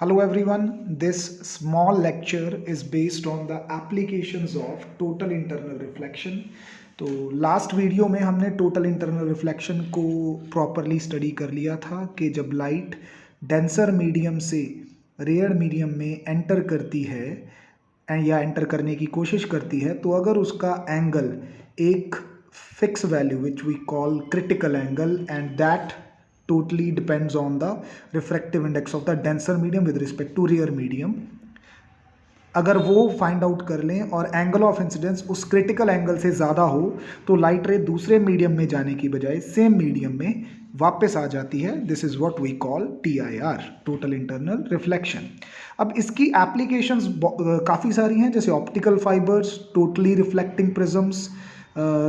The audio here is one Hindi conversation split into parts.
Hello everyone, this small lecture is based on the applications of total internal reflection. तो लास्ट वीडियो में हमने टोटल इंटरनल रिफ्लेक्शन को प्रॉपरली स्टडी कर लिया था कि जब लाइट डेंसर मीडियम से रेयर मीडियम में एंटर करती है या एंटर करने की कोशिश करती है तो अगर उसका एंगल एक fix value which we call critical angle and that totally depends on the refractive index of the denser medium with respect to rear medium. अगर वो फाइंड आउट कर लें और एंगल ऑफ इंसिडेंस उस क्रिटिकल एंगल से ज़्यादा हो तो लाइट रे दूसरे मीडियम में जाने की बजाय सेम मीडियम में वापस आ जाती है. This is what we call TIR, total internal reflection. अब इसकी एप्लीकेशंस काफ़ी सारी हैं, जैसे optical fibres, totally reflecting prisms,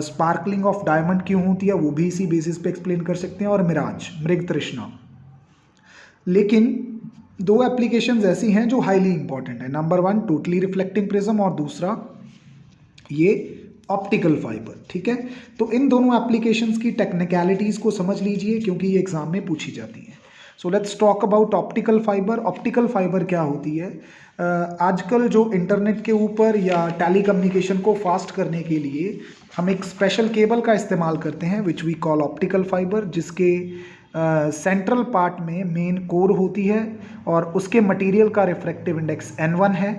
sparkling of diamond क्यों होती है वो भी इसी बेसिस पे एक्सप्लेन कर सकते हैं, और मिराज, मृग तृष्णा. लेकिन दो एप्लीकेशंस ऐसी हैं जो हाईली इंपॉर्टेंट है. Number one totally reflecting prism और दूसरा ये ऑप्टिकल फाइबर. ठीक है, तो इन दोनों एप्लीकेशंस की टेक्निकलिटीज़ को समझ लीजिए क्योंकि ये एग्जाम में पूछी जाती है. So let's talk about optical fibre. Optical fibre क्या होती है? आजकल जो इंटरनेट के ऊपर या टेलीकम्युनिकेशन को फास्ट करने के लिए हम एक स्पेशल केबल का इस्तेमाल करते हैं which we call optical fibre, जिसके सेंट्रल पार्ट में मेन कोर होती है और उसके मटेरियल का रिफ्रैक्टिव इंडेक्स N1 है.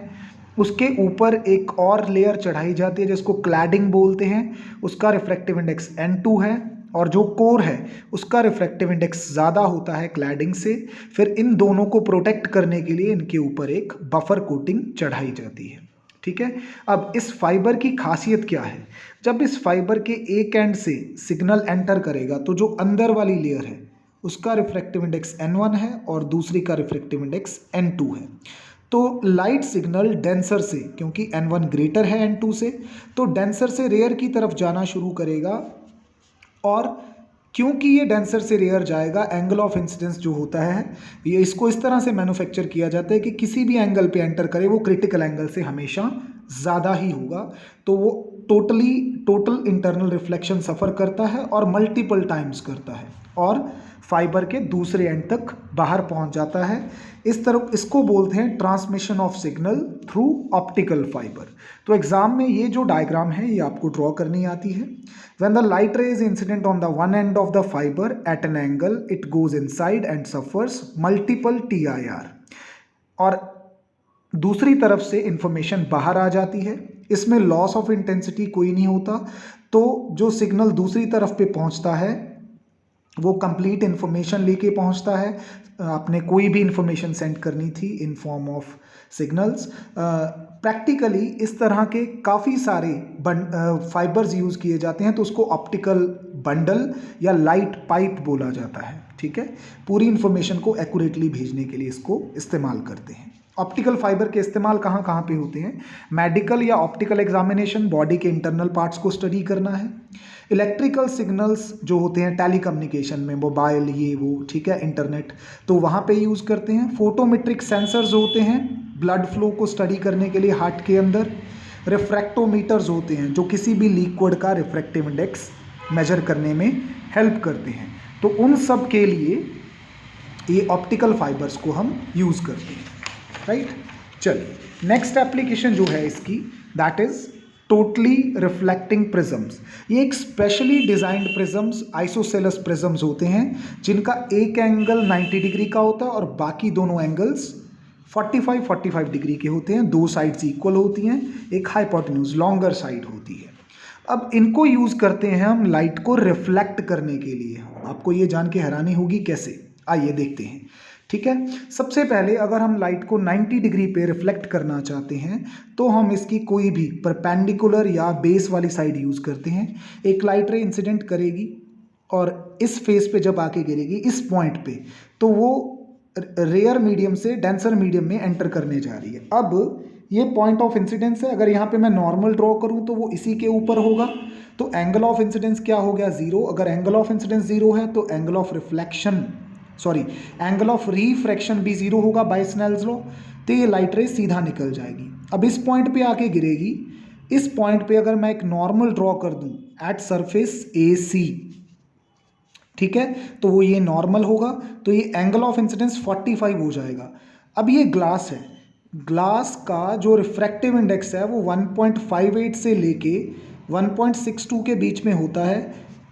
उसके ऊपर एक और लेयर चढ़ाई जाती है जिसको क्लैडिंग बोलते हैं, उसका रिफ्रैक्टिव इंडेक्स N2 है, और जो कोर है उसका रिफ्रैक्टिव इंडेक्स ज़्यादा होता है क्लैडिंग से. फिर इन दोनों को प्रोटेक्ट करने के लिए इनके ऊपर एक बफर कोटिंग चढ़ाई जाती है. ठीक है, अब इस फाइबर की खासियत क्या है? जब इस फाइबर के एक एंड से सिग्नल एंटर करेगा तो जो अंदर वाली लेयर है उसका रिफ्रैक्टिव इंडेक्स N1 है और दूसरी का रिफ्रैक्टिव इंडेक्स N2 है. तो लाइट सिग्नल डेंसर से, क्योंकि N1 ग्रेटर है N2 से, तो डेंसर से रेयर की तरफ जाना शुरू करेगा, और क्योंकि ये डेंसर से रेयर जाएगा, एंगल ऑफ इंसिडेंस जो होता है ये इसको इस तरह से मैन्युफैक्चर किया जाता है कि किसी भी एंगल पे एंटर करे वो क्रिटिकल एंगल से हमेशा ज़्यादा ही होगा. तो वो टोटल इंटरनल रिफ्लेक्शन सफ़र करता है और मल्टीपल टाइम्स करता है और फाइबर के दूसरे एंड तक बाहर पहुंच जाता है. इस तरह इसको बोलते हैं transmission of signal through optical fibre. तो एग्जाम में ये जो डायग्राम है ये आपको ड्रॉ करनी आती है. When the light ray is incident on the one end of the fibre at an angle it goes inside and suffers multiple TIR, और दूसरी तरफ से इंफॉर्मेशन बाहर आ जाती है. इसमें लॉस ऑफ इंटेंसिटी कोई नहीं होता. तो जो सिग्नल दूसरी तरफ पे पहुंचता है वो कंप्लीट इन्फॉर्मेशन लेके पहुंचता है. आपने कोई भी इंफॉर्मेशन सेंड करनी थी in form of signals. Practically इस तरह के काफ़ी सारे फाइबर्स यूज़ किए जाते हैं, तो उसको ऑप्टिकल बंडल या लाइट पाइप बोला जाता है. ठीक है, पूरी इंफॉर्मेशन को एक्यूरेटली भेजने के लिए इसको इस्तेमाल करते हैं. ऑप्टिकल फाइबर के इस्तेमाल कहाँ कहाँ पे होते हैं? मेडिकल या ऑप्टिकल एग्जामिनेशन, बॉडी के इंटरनल पार्ट्स को स्टडी करना है. इलेक्ट्रिकल सिग्नल्स जो होते हैं टेलीकम्युनिकेशन में, मोबाइल ये वो, ठीक है, इंटरनेट, तो वहाँ पे यूज़ करते हैं. फोटोमेट्रिक सेंसर्स होते हैं ब्लड फ्लो को स्टडी करने के लिए हार्ट के अंदर. रिफ्रैक्टोमीटर्स होते हैं जो किसी भी लिक्विड का रिफ्रैक्टिव इंडेक्स मेजर करने में हेल्प करते हैं. तो उन सब के लिए ये ऑप्टिकल फाइबर्स को हम यूज़ करते हैं. राइट, चलिए नेक्स्ट एप्लीकेशन जो है इसकी, that is totally reflecting prisms. ये एक specially designed prisms, isosceles prisms होते हैं जिनका एक एंगल 90 डिग्री का होता है और बाकी दोनों एंगल्स 45 डिग्री के होते हैं. दो साइड्स इक्वल होती हैं, एक हाइपोटेन्यूज लॉन्गर साइड होती है. अब इनको यूज़ करते हैं हम लाइट को रिफ्लेक्ट करने के लिए. आपको ये जान के हैरानी होगी कैसे, आइए देखते हैं. ठीक है, सबसे पहले अगर हम लाइट को 90 डिग्री पे रिफ्लेक्ट करना चाहते हैं तो हम इसकी कोई भी परपेंडिकुलर या बेस वाली साइड यूज़ करते हैं. एक लाइट रे इंसिडेंट करेगी और इस फेस पे जब आके गिरेगी इस पॉइंट पे, तो वो रेयर मीडियम से डेंसर मीडियम में एंटर करने जा रही है. अब ये पॉइंट ऑफ इंसिडेंस है. अगर यहाँ पे मैं नॉर्मल ड्रॉ करूँ तो वो इसी के ऊपर होगा, तो एंगल ऑफ इंसिडेंस क्या हो गया? 0. अगर एंगल ऑफ इंसिडेंस 0 है तो एंगल ऑफ रिफ्रैक्शन भी 0 होगा बाय स्नेल्स लॉ. तो ये लाइट रे सीधा निकल जाएगी. अब इस पॉइंट पे आके गिरेगी. इस पॉइंट पे अगर मैं एक नॉर्मल ड्रॉ कर दूं एट सरफेस AC, ठीक है, तो वो ये नॉर्मल होगा, तो ये एंगल ऑफ इंसिडेंस 45 हो जाएगा. अब ये ग्लास है, ग्लास का जो रिफ्रैक्टिव इंडेक्स है वो 1.58 से लेके 1.62 के बीच में होता है।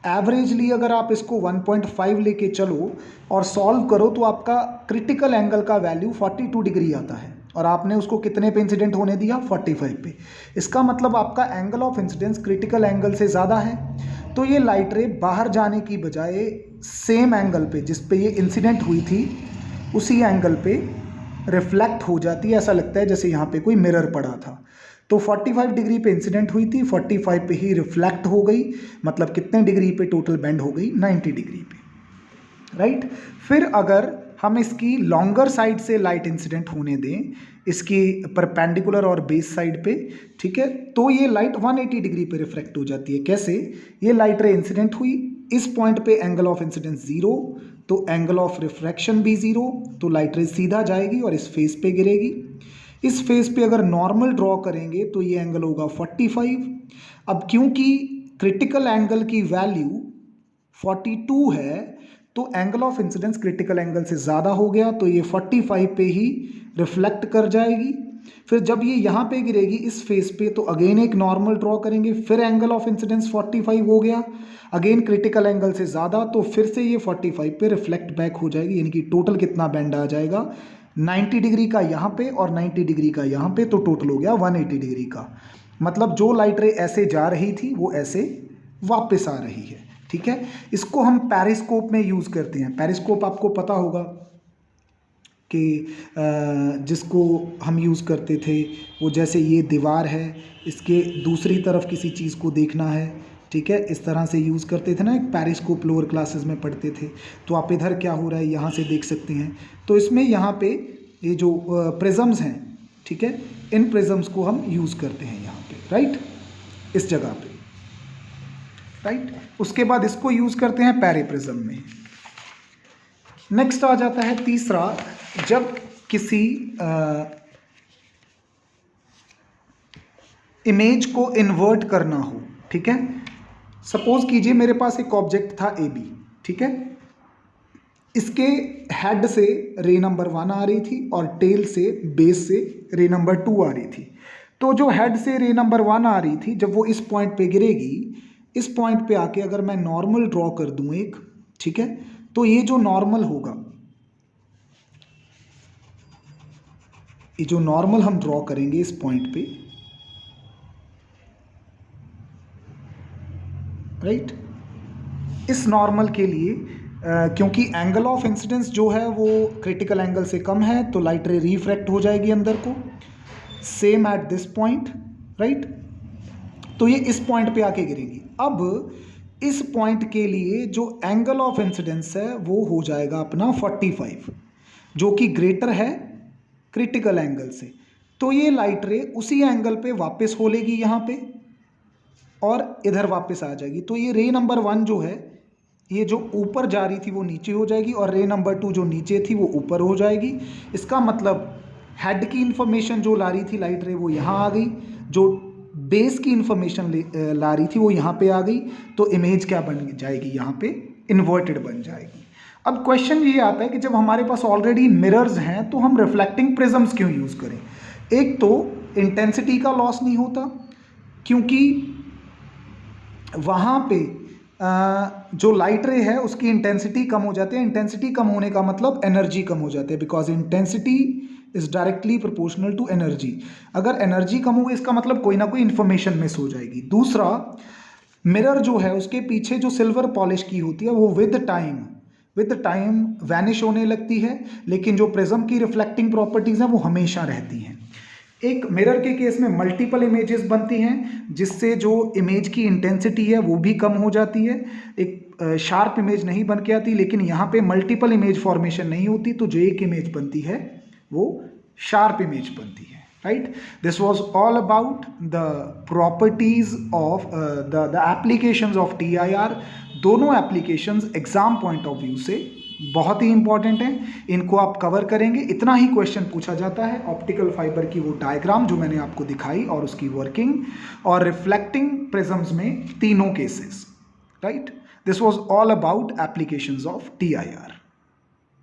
एवरेजली अगर आप इसको 1.5 लेके चलो और सॉल्व करो तो आपका क्रिटिकल एंगल का वैल्यू 42 डिग्री आता है, और आपने उसको कितने पे इंसिडेंट होने दिया, 45 पे। इसका मतलब आपका angle of incidence critical angle से ज़्यादा है। तो ये लाइट रे बाहर जाने की बजाय सेम एंगल पे जिस पे ये इंसिडेंट हुई थी उसी एंगल पे रिफ्लेक्ट हो जाती है। ऐसा लगता है जैसे यहाँ पे कोई मिरर पड़ा था। तो 45 डिग्री पे इंसिडेंट हुई थी, 45 पे ही रिफ्लेक्ट हो गई, मतलब कितने डिग्री पे टोटल बेंड हो गई, 90 डिग्री पे, राइट। फिर अगर हम इसकी लॉन्गर साइड से लाइट इंसिडेंट होने दें, इसकी परपेंडिकुलर और बेस साइड पे, ठीक है, तो ये लाइट 180 डिग्री पे रिफ्लेक्ट हो जाती है। कैसे? ये लाइट रे इंसिडेंट हुई, इस पॉइंट पे एंगल ऑफ इंसिडेंस 0, तो एंगल ऑफ रिफ्रैक्शन भी 0, तो लाइट रे सीधा जाएगी और इस फेस पे गिरेगी। इस फेस पे अगर नॉर्मल ड्रॉ करेंगे तो ये एंगल होगा 45। अब क्योंकि क्रिटिकल एंगल की वैल्यू 42 है तो angle of incidence critical angle से ज़्यादा हो गया, तो ये 45 पे ही रिफ्लेक्ट कर जाएगी। फिर जब ये यहाँ पे गिरेगी इस फेस पे तो अगेन एक नॉर्मल ड्रॉ करेंगे, फिर एंगल ऑफ इंसिडेंस 45 हो गया, अगेन क्रिटिकल एंगल से ज़्यादा, तो फिर से ये 45 पे रिफ्लेक्ट बैक हो जाएगी। यानी कि टोटल कितना बेंड आ जाएगा, 90 डिग्री का यहाँ पे और 90 डिग्री का यहाँ पे, तो टोटल हो गया 180 डिग्री का। मतलब जो लाइट रे ऐसे जा रही थी वो ऐसे वापस आ रही है, ठीक है। इसको हम पेरिस्कोप में यूज़ करते हैं। पेरिस्कोप आपको पता होगा कि जिसको हम यूज़ करते थे, वो जैसे ये दीवार है, इसके दूसरी तरफ किसी चीज़ को देखना है, ठीक है, इस तरह से यूज़ करते थे ना, एक पेरिस्कोप लोअर क्लासेस में पढ़ते थे। तो आप इधर क्या हो रहा है यहाँ से देख सकते हैं। तो इसमें यहाँ पे ये जो प्रिज्म्स हैं, ठीक है, इन प्रिज्म्स को हम यूज़ करते हैं यहाँ पे, राइट, इस जगह पे, राइट। उसके बाद इसको यूज़ करते हैं पेरिप्रिज्म में। नेक्स्ट आ जाता है तीसरा, जब किसी इमेज को इन्वर्ट करना हो, ठीक है। सपोज कीजिए मेरे पास एक ऑब्जेक्ट था ए बी, ठीक है, इसके हेड से रे नंबर 1 आ रही थी और टेल से, बेस से रे नंबर 2 आ रही थी। तो जो हेड से रे नंबर 1 आ रही थी, जब वो इस पॉइंट पे गिरेगी, इस पॉइंट पे आके अगर मैं नॉर्मल ड्रॉ कर दूं एक, ठीक है, तो ये जो नॉर्मल होगा, ये जो नॉर्मल हम ड्रॉ करेंगे इस पॉइंट पे, राइट, इस नॉर्मल के लिए क्योंकि एंगल ऑफ इंसिडेंस जो है वो क्रिटिकल एंगल से कम है, तो लाइट रे रिफ्रैक्ट हो जाएगी अंदर को, same at this point, right. तो ये इस पॉइंट पे आके गिरेगी। अब इस पॉइंट के लिए जो एंगल ऑफ इंसिडेंस है वो हो जाएगा अपना 45, जो कि ग्रेटर है क्रिटिकल एंगल से। तो ये लाइट रे उसी एंगल पे वापस हो लेगी यहाँ पे और इधर वापस आ जाएगी। तो ये रे नंबर 1 जो है, ये जो ऊपर जा रही थी वो नीचे हो जाएगी, और रे नंबर 2 जो नीचे थी वो ऊपर हो जाएगी। इसका मतलब हेड की इंफॉर्मेशन जो ला रही थी लाइट रे वो यहाँ आ गई, जो बेस की इंफॉर्मेशन ला रही थी वो यहाँ पे आ गई। तो इमेज क्या बन जाएगी, यहाँ पे इन्वर्टेड बन जाएगी। अब क्वेश्चन ये आता है कि जब हमारे पास ऑलरेडी मिरर्स हैं तो हम रिफ्लेक्टिंग प्रिज्म्स क्यों यूज़ करें। एक तो इंटेंसिटी का लॉस नहीं होता, क्योंकि वहाँ पे जो लाइट रे है उसकी इंटेंसिटी कम हो जाती है। इंटेंसिटी कम होने का मतलब एनर्जी कम हो जाती है, because intensity is directly proportional to energy. अगर एनर्जी कम होगी इसका मतलब कोई ना कोई इन्फॉर्मेशन मिस हो जाएगी। दूसरा, मिरर जो है उसके पीछे जो सिल्वर पॉलिश की होती है वो विद टाइम वैनिश होने लगती है, लेकिन जो प्रिज्म की रिफ्लेक्टिंग प्रॉपर्टीज़ हैं वो हमेशा रहती हैं। एक मिरर के केस में मल्टीपल इमेजेस बनती हैं, जिससे जो इमेज की इंटेंसिटी है वो भी कम हो जाती है, एक शार्प इमेज नहीं बन के आती। लेकिन यहाँ पे मल्टीपल इमेज फॉर्मेशन नहीं होती, तो जो एक इमेज बनती है वो शार्प इमेज बनती है, right. This was all about the properties of the applications of TIR। दोनों applications exam point of view से बहुत ही इंपॉर्टेंट है, इनको आप कवर करेंगे। इतना ही क्वेश्चन पूछा जाता है, ऑप्टिकल फाइबर की वो डायग्राम जो मैंने आपको दिखाई और उसकी वर्किंग, और रिफ्लेक्टिंग प्रिज्म्स में तीनों cases, right. This was all about applications of TIR।